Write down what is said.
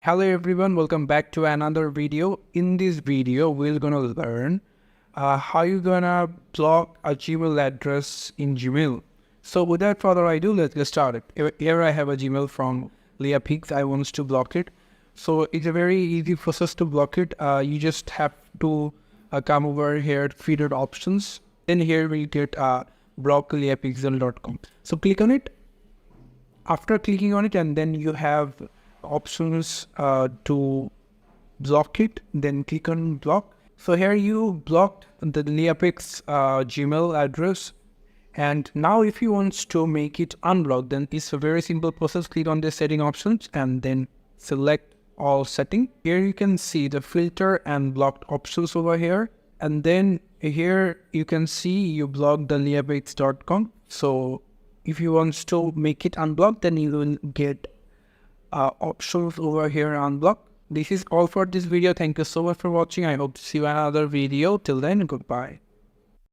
Hello everyone, welcome back to another video. In this video, we're gonna learn how you're gonna block a Gmail address in Gmail. So without further ado, let's get started. Here I have a Gmail from Leah Peaks. I want to block it. So it's a very easy process to block it. You just have to come over here to feeder options. Then here we get blockleahpixel.com. So click on it. After clicking on it, and then you have options to block it, then click on block. So here you blocked the Leapix Gmail address, and now if you want to make it unblock, then it's a very simple process. Click on the setting options and then select all setting. Here you can see the filter and blocked options over here, and then here you can see you block the leapix.com. So if you want to make it unblock, then you will get options over here unblock. This is all for this video. Thank you so much for watching. I hope to see you in another video. Till then, goodbye.